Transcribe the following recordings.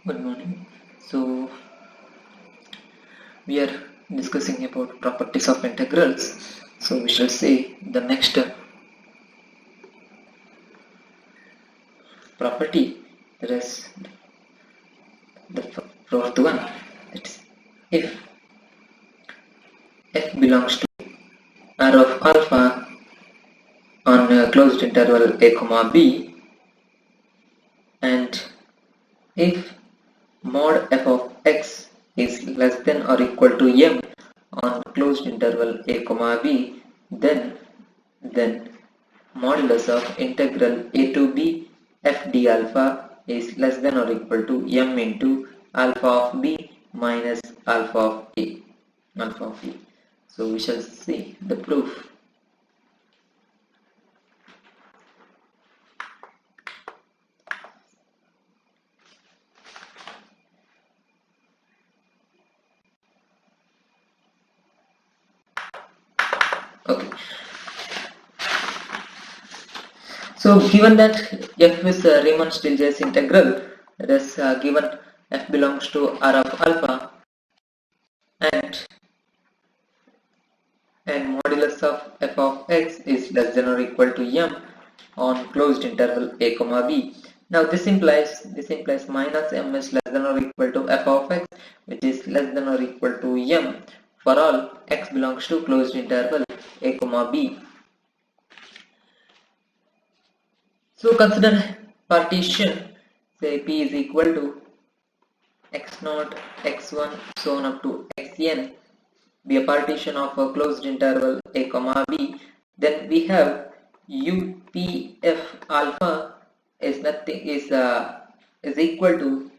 Good morning. So we are discussing about properties of integrals. So we shall see the next property, that is the fourth one. It's if f belongs to R of alpha on a closed interval a comma b, and if mod f of x is less than or equal to m on closed interval a comma b, then modulus of integral a to b f d alpha is less than or equal to m into alpha of b minus alpha of a. So we shall see the proof. Okay. So given that f is a Riemann-Stieltjes integral, that is given f belongs to R of alpha, and modulus of f of x is less than or equal to m on closed interval a comma b. Now this implies minus m is less than or equal to f of x, which is less than or equal to m for all x belongs to closed interval a comma b. So consider partition, say p is equal to x0, x1, so on up to xn, be a partition of a closed interval a comma b. Then we have UPF alpha is equal to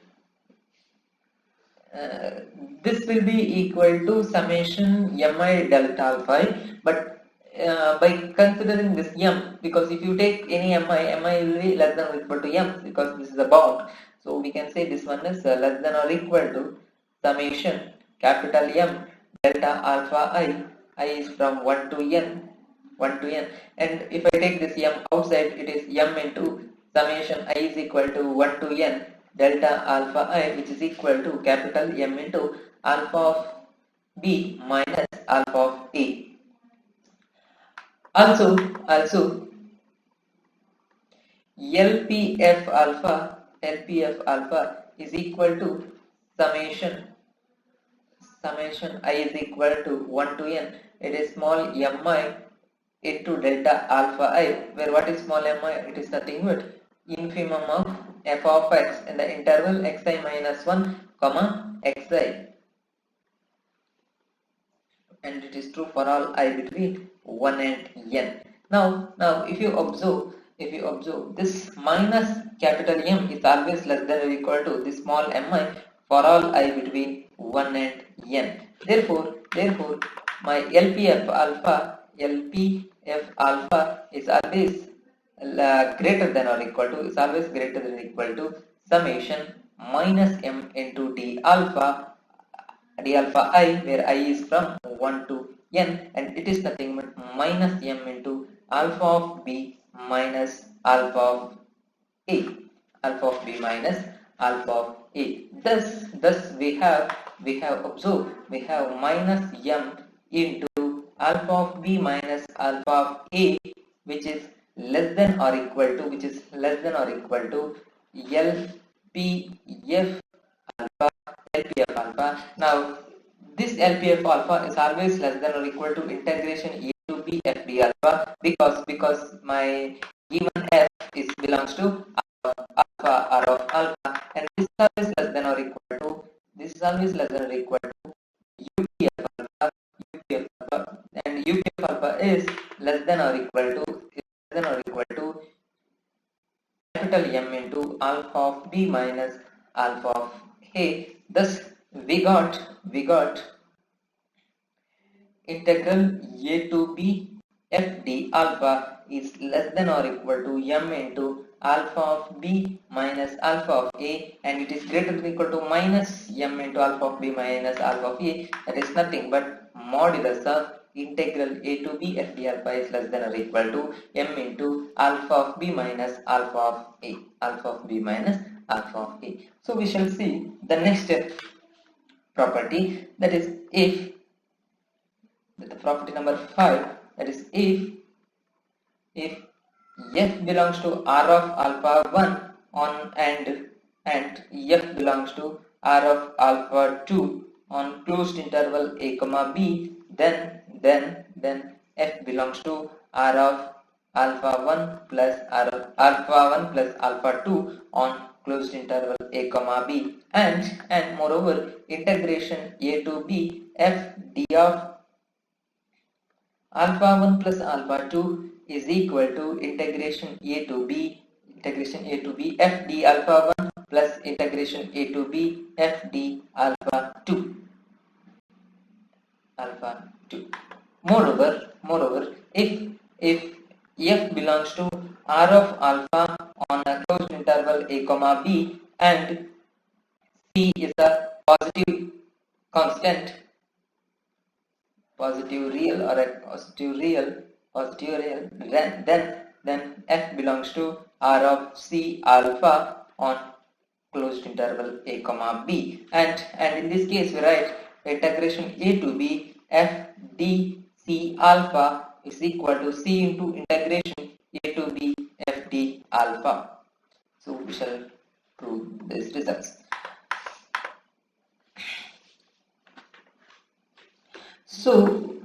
this will be equal to summation mi delta alpha, but by considering this m, because if you take any mi will be less than or equal to m, because this is a bound. So we can say this one is less than or equal to summation capital M delta alpha I is from 1 to n, and if I take this m outside, it is m into summation I is equal to 1 to n delta alpha I, which is equal to capital M into alpha of b minus alpha of a. Also LPF alpha is equal to summation I is equal to 1 to n. It is small mi into delta alpha I, where what is small mi? It is nothing but infimum of f of x in the interval xi minus 1 comma xi, and it is true for all I between 1 and n. Now if you observe this minus capital M is always less than or equal to this small mi for all I between 1 and n. Therefore my LPF alpha is always greater than or equal to summation minus m into d alpha I, where I is from 1 to n, and it is nothing but minus m into alpha of b minus alpha of a, Thus we have observed we have minus m into alpha of b minus alpha of a, which is less than or equal to LPF alpha. Now this LPF alpha is always less than or equal to integration a to b f d alpha, because my given f is belongs to alpha R of alpha, and this is always less than or equal to UPF alpha, and UPF alpha is less than or equal to capital M into alpha of b minus alpha of a. Thus we got integral a to b f d alpha is less than or equal to m into alpha of b minus alpha of a, and it is greater than or equal to minus m into alpha of b minus alpha of a. That is nothing but modulus of integral a to b f d alpha is less than or equal to m into alpha of b minus alpha of a, alpha of a. So we shall see the next property, that is if the property number 5, that is if f belongs to r of alpha 1 on and f belongs to r of alpha 2 on closed interval a comma b, then f belongs to r of alpha 1 plus r of alpha 1 plus alpha 2 on closed interval a comma b, and moreover integration a to b f d of alpha 1 plus alpha 2 is equal to integration a to b f d alpha 1 plus integration a to b f d alpha 2. Moreover, if f belongs to r of alpha on a closed interval a comma b and c is a positive constant, positive real, then f belongs to r of c alpha on closed interval a comma b, and in this case we write integration a to b f d c alpha is equal to c into integration a to b f d alpha. So we shall prove these results. So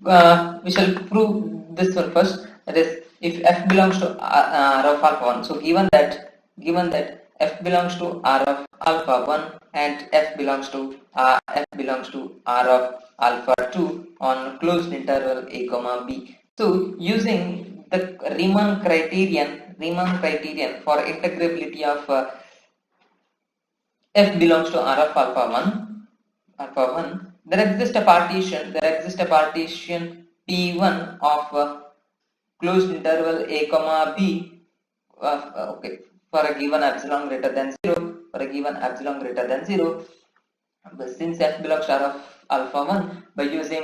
we shall prove this one first, that is if f belongs to r of alpha 1. So given that f belongs to r of alpha 1 and f belongs to r of alpha 2 on closed interval a comma b. So using the Riemann criterion for integrability of f belongs to r of alpha 1, there exists a partition P1 of closed interval a comma b okay, for a given epsilon greater than 0, but since f belongs to r of alpha 1, by using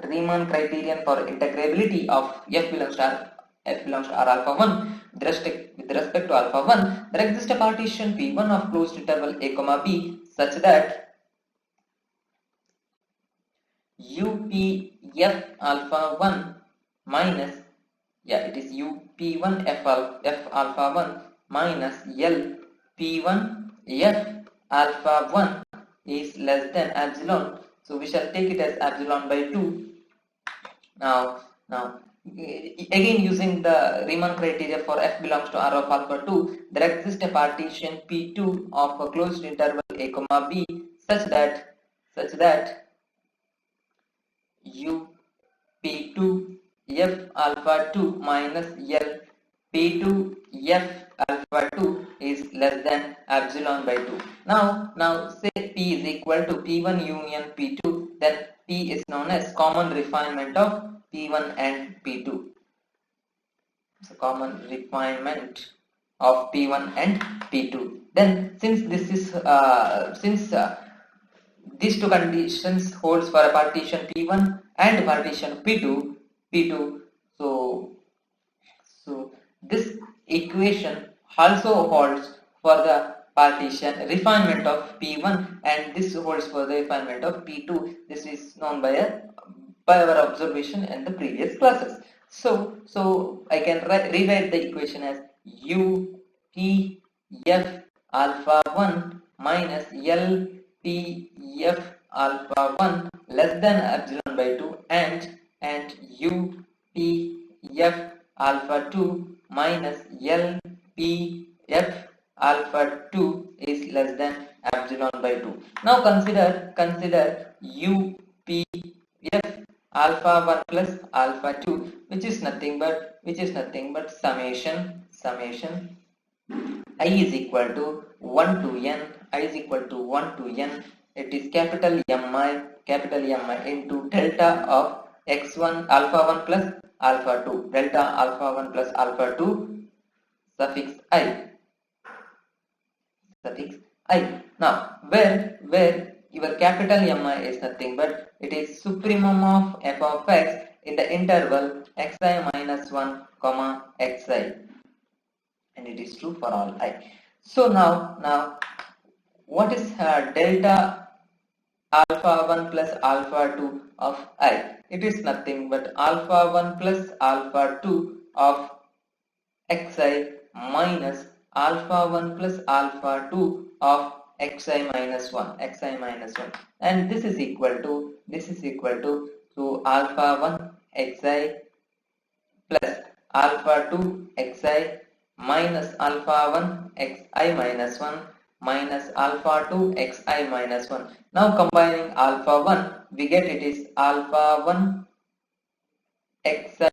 Riemann criterion for integrability of f belongs to r alpha 1 with respect to alpha 1, there exists a partition P1 of closed interval a comma b such that up f alpha 1 minus, it is up1 f alpha 1 minus l p1 f alpha 1 is less than epsilon. So we shall take it as epsilon by 2. Now again using the Riemann criteria for f belongs to r of alpha 2, there exists a partition p2 of a closed interval a comma b such that up2 f alpha 2 minus l p2 f alpha 2 is less than epsilon by 2. Now say p is equal to p1 union p2, then p is known as common refinement of p1 and p2. So common refinement of p1 and p2. Then since this is these two conditions holds for a partition p1 and partition p2, so this equation also holds for the partition refinement of p1 and this holds for the refinement of p2. This is known by our observation in the previous classes. So I can rewrite the equation as u p f alpha 1 minus l p f alpha 1 less than epsilon by 2 and u p f alpha 2 minus l p f alpha 2 is less than epsilon by 2. Now consider u p f alpha 1 plus alpha 2, which is nothing but summation I is equal to 1 to n, it is capital Mi into delta of x1 alpha 1 plus alpha 2, delta alpha 1 plus alpha 2 suffix I. Now where your capital Mi is nothing but it is supremum of f of x in the interval xi minus 1 comma xi, and it is true for all I. So now what is delta alpha 1 plus alpha 2 of I? It is nothing but alpha 1 plus alpha 2 of xi minus alpha 1 plus alpha 2 of xi minus 1, and this is equal to so alpha 1 xi plus alpha 2 xi minus alpha 1 xi minus 1 minus alpha 2 xi minus 1. Now combining alpha 1, we get it is alpha 1 xi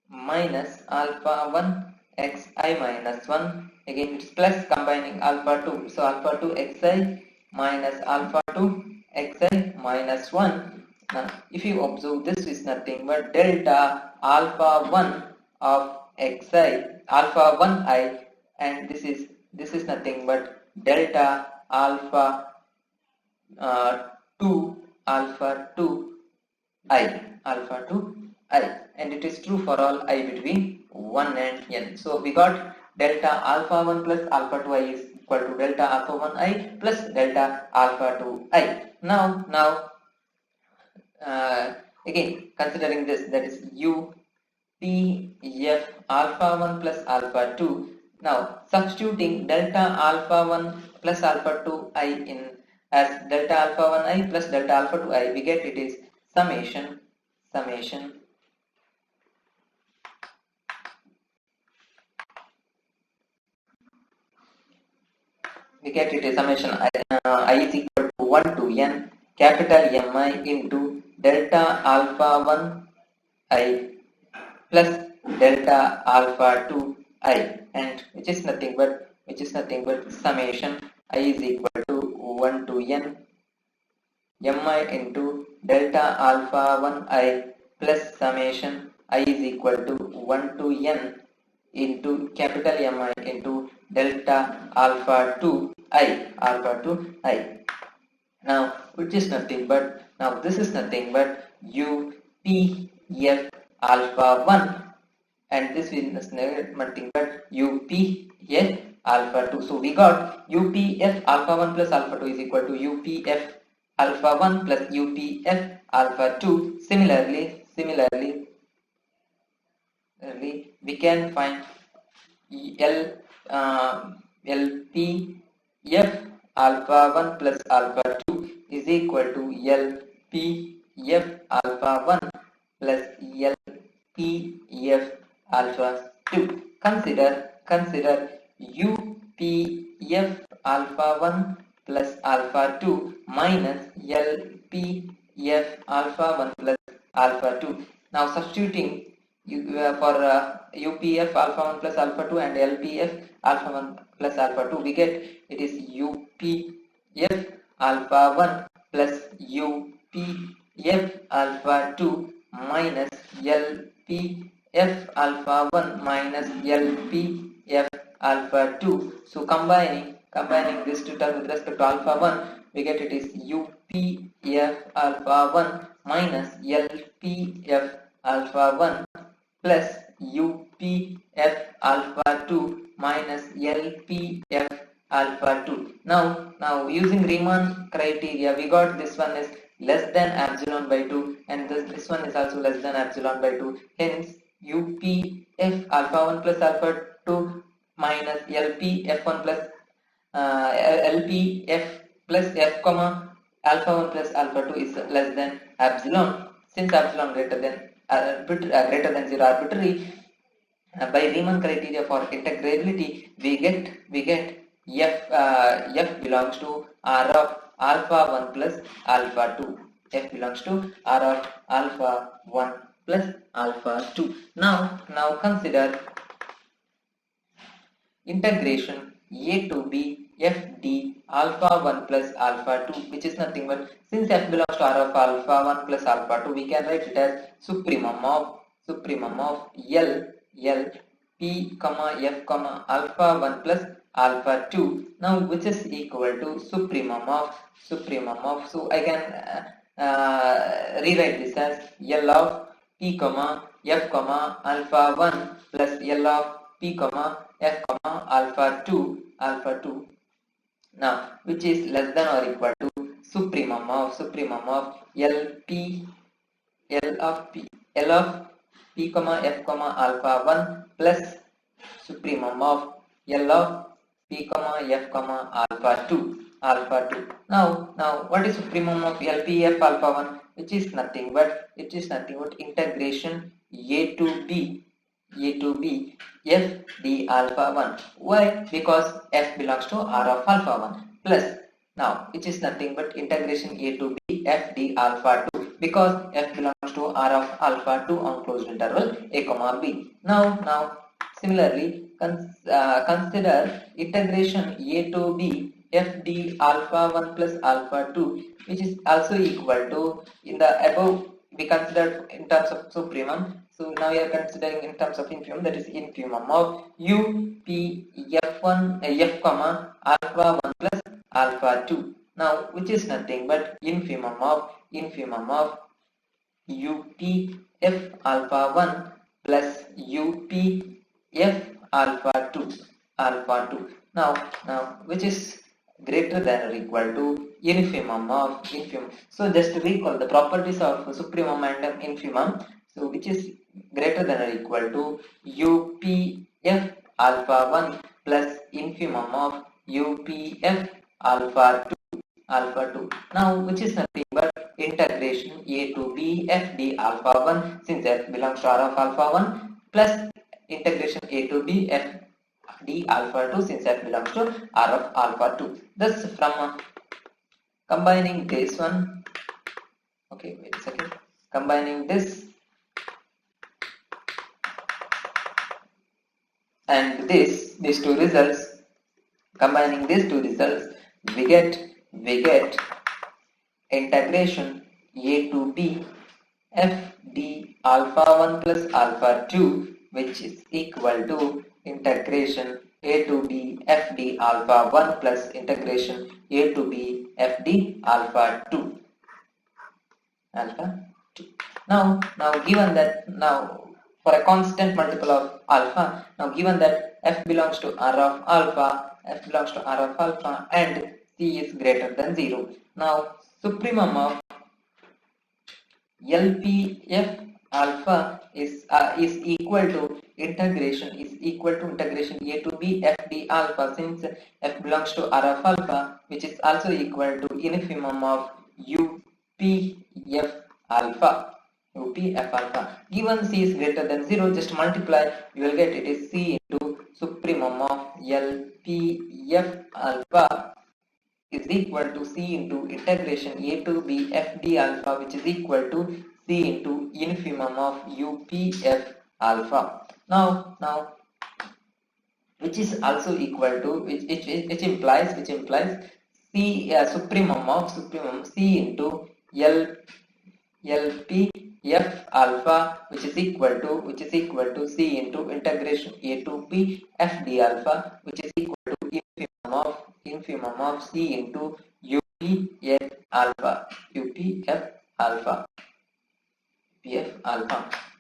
minus alpha 1 xi minus 1, again it's plus combining alpha 2, so alpha 2 xi minus alpha 2 xi minus 1. Now if you observe, this is nothing but delta alpha 1 of xi alpha 1 I, and this is nothing but delta alpha 2 alpha 2 I alpha 2 I, and it is true for all I between 1 and n. So we got delta alpha 1 plus alpha 2 I is equal to delta alpha 1 I plus delta alpha 2 I. Now again considering this, that is u p f alpha 1 plus alpha 2. Now substituting delta alpha 1 plus alpha 2 I in as delta alpha 1 I plus delta alpha 2 I, we get it is summation we get it is summation I is equal to 1 to n capital Mi into delta alpha 1 I plus delta alpha 2 I, and which is nothing but summation I is equal to 1 to n Mi into delta alpha 1 I plus summation I is equal to 1 to n into capital Mi into delta alpha 2 I now, which is nothing but, now this is nothing but u p f alpha 1, and this is nothing but u p f alpha 2. So we got u p f alpha 1 plus alpha 2 is equal to u p f alpha 1 plus u p f alpha 2. Similarly we can find LP f alpha 1 plus alpha 2 is equal to LP f alpha 1 plus LP f alpha 2. Consider UP f alpha 1 plus alpha 2 minus LP f alpha 1 plus alpha 2. Now substituting for UPF alpha 1 plus alpha 2 and LPF alpha 1 plus alpha 2, we get it is UPF alpha 1 plus UPF alpha 2 minus LPF alpha 1 minus LPF alpha 2. So combining this two terms with respect to alpha 1, we get it is UPF alpha 1 minus LPF alpha 1 plus UPF alpha 2 minus LPF alpha 2. Now using Riemann criteria, we got this one is less than epsilon by 2, and this one is also less than epsilon by 2. Hence UPF alpha 1 plus alpha 2 minus LPF1 plus LPF plus F comma alpha 1 plus alpha 2 is less than epsilon. Since epsilon greater than 0 arbitrary, by Riemann criteria for integrability, we get f belongs to R of alpha 1 plus alpha 2. F belongs to R of alpha 1 plus alpha 2. Now consider integration a to b f d alpha 1 plus alpha 2, which is nothing but, since f belongs to R of alpha 1 plus alpha 2, we can write it as supremum of L p comma f comma alpha 1 plus alpha 2, now which is equal to supremum of, so I can rewrite this as L of p comma f comma alpha 1 plus L of p comma f comma alpha 2 now which is less than or equal to supremum of LP L of p comma f comma alpha 1 plus supremum of L of p comma f comma alpha 2. Now what is supremum of LP f alpha 1, which is nothing but integration a to b f d alpha 1. Why? Because f belongs to R of alpha 1 plus now which is nothing but integration a to b f d alpha 2, because f belongs to R of alpha 2 on closed interval a comma b. Now similarly consider integration a to b f d alpha 1 plus alpha 2, which is also equal to, in the above we considered in terms of supremum, so now we are considering in terms of infimum, that is infimum of u p f1 f comma alpha 1 plus alpha 2, now which is nothing but infimum of u p f alpha 1 plus u p f alpha 2 now which is greater than or equal to infimum. So just to recall the properties of supremum and infimum, so which is greater than or equal to UPF alpha 1 plus infimum of UPF alpha 2. Now which is nothing but integration a to b f d alpha 1, since f belongs to R of alpha 1, plus integration a to b f d alpha 2, since f belongs to R of alpha 2. Thus from combining this one, okay, wait a second, combining this and these two results, combining these two results, we get integration a to b f d alpha 1 plus alpha 2, which is equal to integration a to b f d alpha 1 plus integration a to b f d alpha 2. Now given that, now for a constant multiple of alpha, now given that f belongs to R of alpha, and c is greater than 0, now supremum of LPF alpha is equal to integration a to b f d alpha, since f belongs to R of alpha, which is also equal to infimum of UPF alpha. Given c is greater than 0, just multiply, you will get it is c into supremum of LPF alpha is equal to c into integration a to b f d alpha, which is equal to c into infimum of UPF alpha. Now which is also equal to, which implies c supremum c into LPF alpha, which is equal to c into integration a to b f d alpha, which is equal to infimum of c into UPF alpha.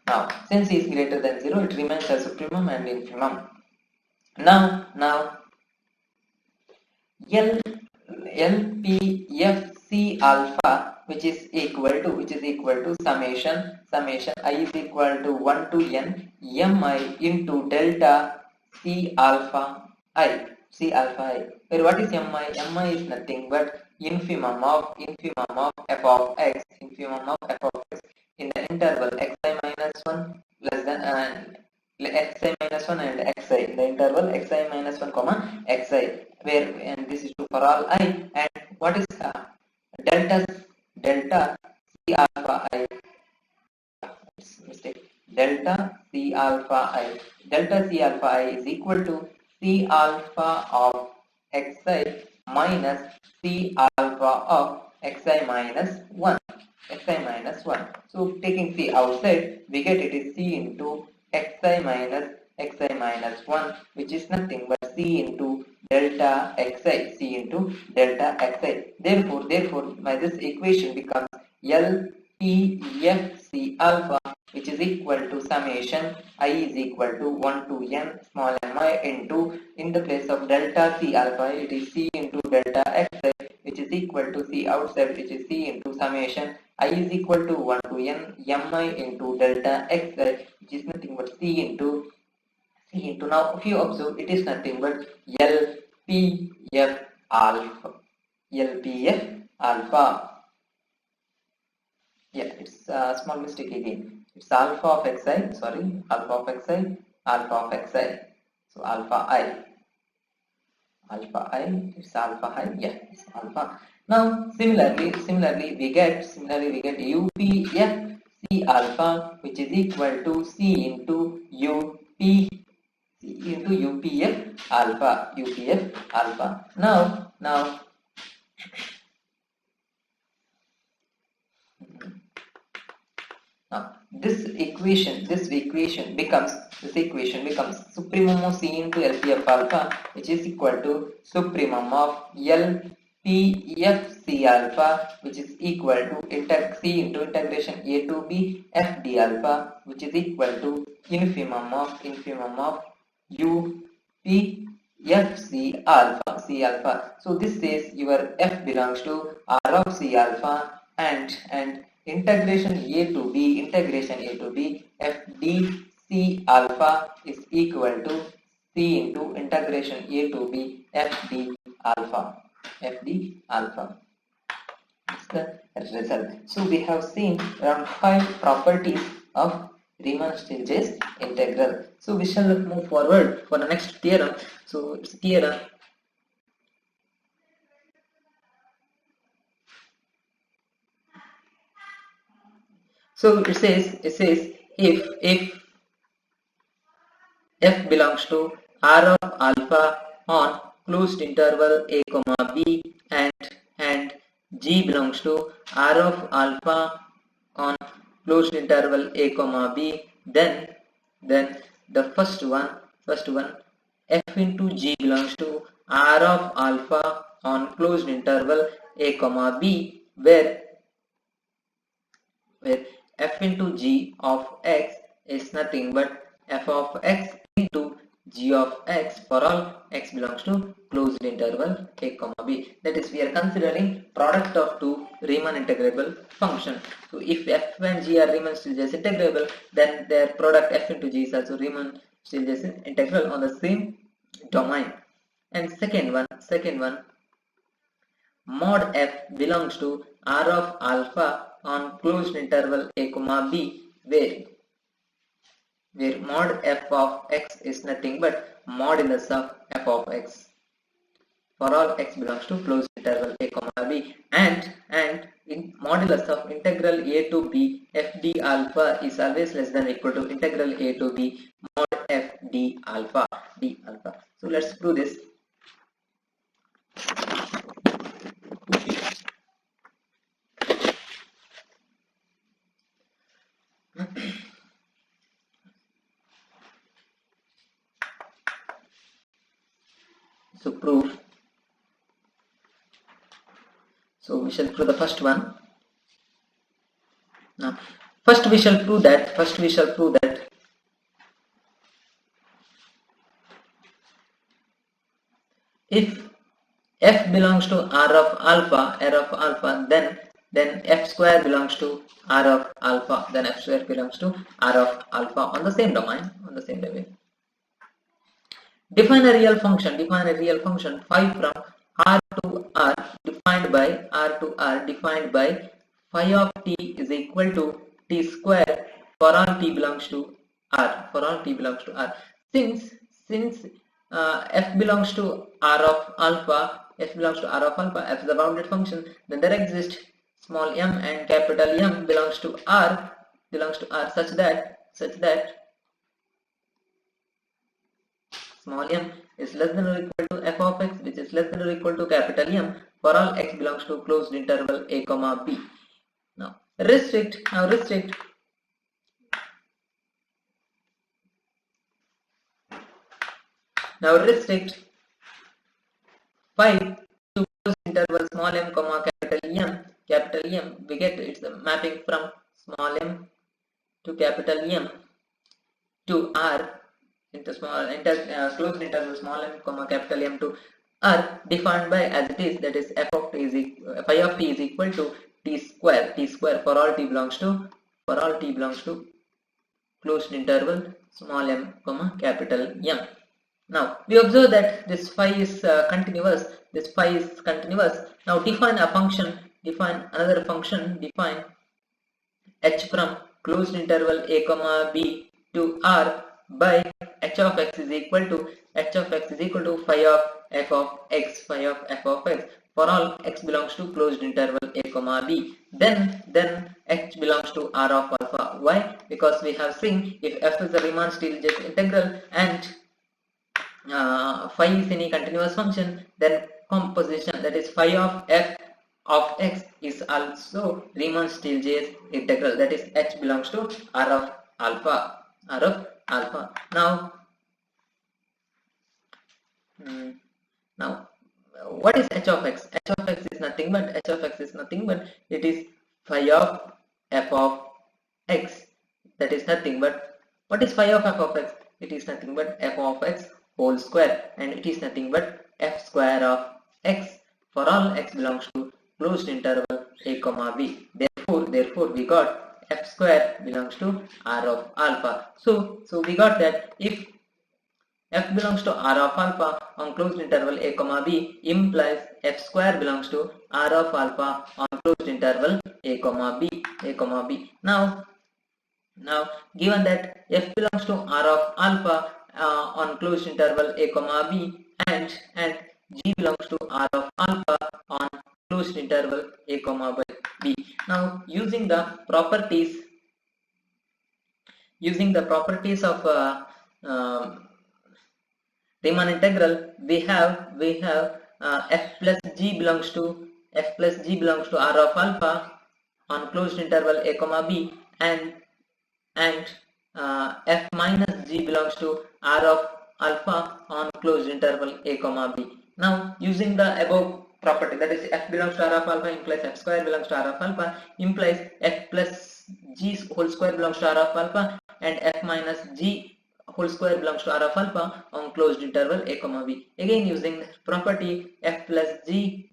Now since c is greater than 0, it remains as supremum and infimum. Now LPFC alpha, which is equal to summation I is equal to 1 to n mi into delta C alpha I, where what is mi? Mi is nothing but infimum of f of x, in the interval xi minus 1 less than xi minus 1 and xi, in the interval xi minus 1 comma xi, where, and this is true for all I, and what is delta C alpha I, delta C alpha I is equal to C alpha of xi minus C alpha of xi minus 1. So taking C outside, we get it is C into xi minus 1, which is nothing but C into delta xi. Therefore, by this equation becomes P F C alpha, which is equal to summation I is equal to 1 to n small mi into, in the place of delta C alpha, it is C into delta xi, which is equal to C outside, which is C into summation I is equal to 1 to n mi into delta xi, which is nothing but C into, now if you observe, it is nothing but LPF alpha. LPF alpha. Yeah, it's a small mistake again. It's alpha of xi, sorry, alpha of xi, alpha of xi. So alpha I, it's alpha I, yeah, it's alpha. Now similarly we get UPF C alpha, which is equal to C into UPF alpha. Now this equation becomes supremum of C into LPF alpha, which is equal to supremum of LPF C alpha, which is equal to C into integration A to B F D alpha, which is equal to infimum of UPF C alpha. So this says your F belongs to R of C alpha, and integration A to B F D C alpha is equal to C into integration A to B F D alpha. That's the result. So we have seen around 5 properties of Riemann-Stieltjes integral. So we shall move forward for the next theorem. So it's theorem. So it says if F belongs to R of alpha on closed interval a comma b, and G belongs to R of alpha on closed interval a comma b, then the first one F into G belongs to R of alpha on closed interval a comma b, where F into G of x is nothing but F of x into G of x for all x belongs to closed interval a comma b. That is, we are considering product of two Riemann integrable functions. So if F and G are Riemann-Stieltjes integrable, then their product F into G is also Riemann-Stieltjes integral on the same domain. And second one, mod F belongs to R of alpha on closed interval a comma b, where mod f of x is nothing but modulus of f of x for all x belongs to closed interval a comma b, and in modulus of integral a to b f d alpha is always less than or equal to integral a to b mod f d alpha. So let's prove this. So proof. So we shall prove the first one. Now, first we shall prove that if f belongs to R of alpha, then f square belongs to R of alpha, then f square belongs to R of alpha on the same domain, Define a real function phi from R to R defined by phi of t is equal to t square for all t belongs to R. Since f belongs to R of alpha, f is the bounded function, then there exists small m and capital M belongs to R such that small m is less than or equal to f of x, which is less than or equal to capital M for all x belongs to closed interval a comma b. Now restrict phi to closed interval small m comma capital capital M, we get it's a mapping from small m to capital M to R into closed interval small m comma capital M to R, defined by as it is, that is f of t is phi of t is equal to t square for all t belongs to closed interval small m comma capital M. Now we observe that this phi is continuous. Now define a function, define another function, define h from closed interval a comma b to R by h of x is equal to phi of f of x for all x belongs to closed interval a comma b. Then h belongs to R of alpha. Why? Because we have seen if f is a Riemann Stieltjes integral and phi is any continuous function, then composition, that is phi of f of x is also Riemann Stieltjes integral, that is h belongs to R of alpha. Now what is h of x? H of x is nothing but it is phi of f of x. That is nothing but, what is phi of f of x? It is nothing but f of x whole square, and it is nothing but f square of x for all x belongs to closed interval a comma b. Therefore we got f square belongs to R of alpha. So we got that if f belongs to R of alpha on closed interval a comma b, implies f square belongs to R of alpha on closed interval a comma b. Now given that f belongs to R of alpha on closed interval a comma b, and g belongs to R of alpha on closed interval a comma b. Now using the properties of Riemann integral, we have f plus g belongs to R of alpha on closed interval a comma b, and f minus g belongs to R of alpha on closed interval a comma b. Now using the above property, that is f belongs to R of alpha implies f square belongs to R of alpha, implies f plus g whole square belongs to R of alpha, and f minus g whole square belongs to R of alpha on closed interval a comma b. Again using property f plus g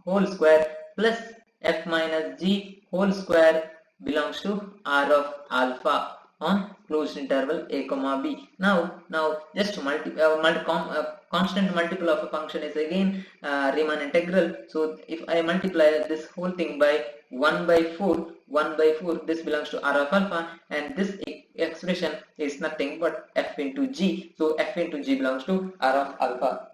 whole square plus f minus g whole square belongs to R of alpha on closed interval a comma b. Now just constant multiple of a function is again Riemann integral. So if I multiply this whole thing by 1 by 4, this belongs to R of alpha, and this expression is nothing but f into g. So f into g belongs to R of alpha.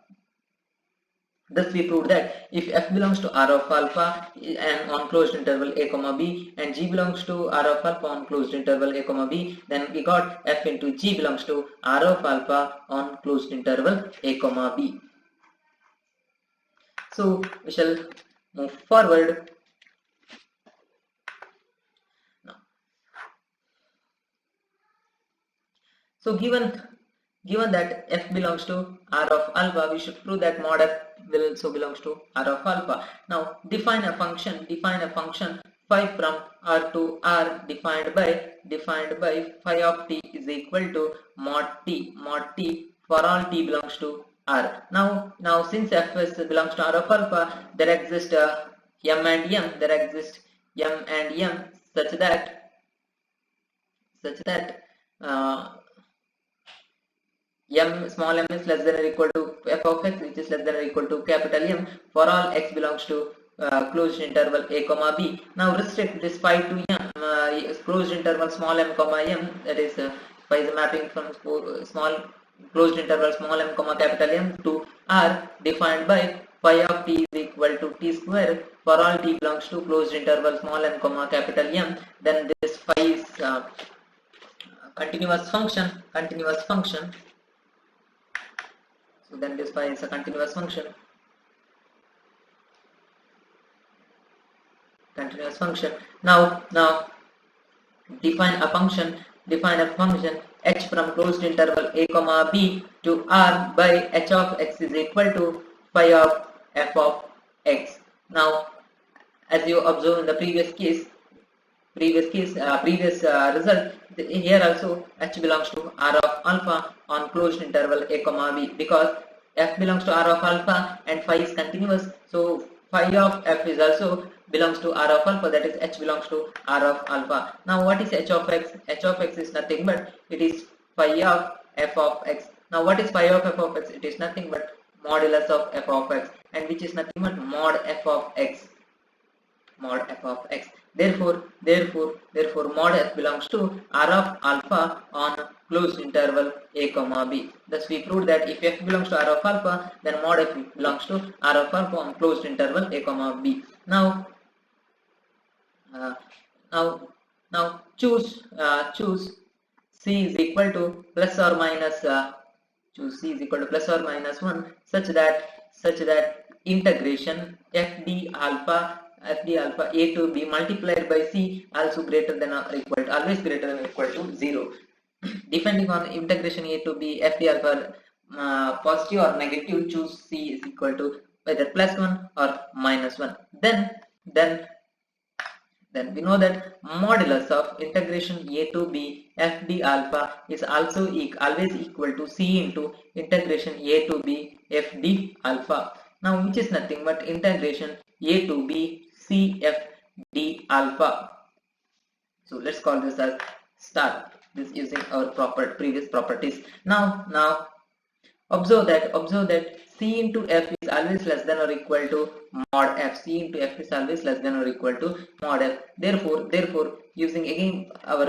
Thus we proved that if f belongs to R of alpha and on closed interval a comma b, and g belongs to R of alpha on closed interval a comma b, then we got f into g belongs to R of alpha on closed interval a comma b. So we shall move forward. So given that f belongs to R of alpha, we should prove that mod f will also belongs to R of alpha. Now define a function phi from R to R defined by phi of t is equal to mod t for all t belongs to R. Now since f belongs to R of alpha, there exists m and m such that small m is less than or equal to f of x, which is less than or equal to capital M for all x belongs to closed interval a comma b. Now restrict this phi to m, closed interval small m comma m, that is phi is a mapping from small closed interval small m comma capital M to R defined by phi of t is equal to t square for all t belongs to closed interval small m comma capital M. Then this phi is continuous function. So then this phi is a continuous function. Now define a function h from closed interval a comma b to R by h of x is equal to phi of f of x. Now as you observe in the previous result, here also H belongs to R of alpha on closed interval a comma b, because F belongs to R of alpha and phi is continuous, so phi of F is also belongs to R of alpha, that is H belongs to R of alpha. Now what is H of X? H of X is nothing but it is phi of F of X. Now what is phi of F of X? It is nothing but modulus of F of X, and which is nothing but mod F of X, mod F of X. Therefore mod F belongs to R of alpha on closed interval a comma b. Thus we proved that if F belongs to R of alpha, then mod F belongs to R of alpha on closed interval a comma b. Now choose C is equal to plus or minus choose C is equal to plus or minus 1 such that integration fd alpha a to b multiplied by c also greater than or equal to, always greater than or equal to 0. Depending on integration a to b fd alpha positive or negative, choose c is equal to either plus 1 or minus 1. Then we know that modulus of integration a to b fd alpha is also always equal to c into integration a to b fd alpha. Now which is nothing but integration a to b cfd alpha. So let's call this as star, this using our previous properties. Now observe that c into f is always less than or equal to mod f. C into f is always less than or equal to mod f. Therefore using again our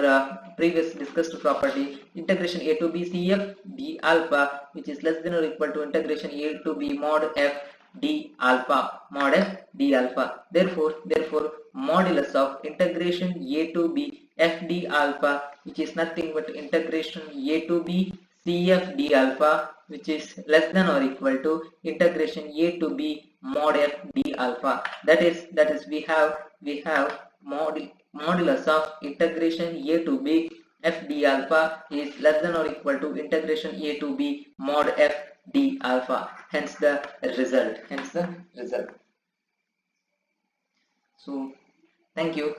previous discussed property, integration a to b cf d alpha, which is less than or equal to integration a to b mod f d alpha, mod f d alpha. Therefore modulus of integration a to b f d alpha, which is nothing but integration a to b cf d alpha, which is less than or equal to integration a to b mod f d alpha. That is we have modulus of integration a to b f d alpha is less than or equal to integration a to b mod f d alpha. Hence the result. So thank you.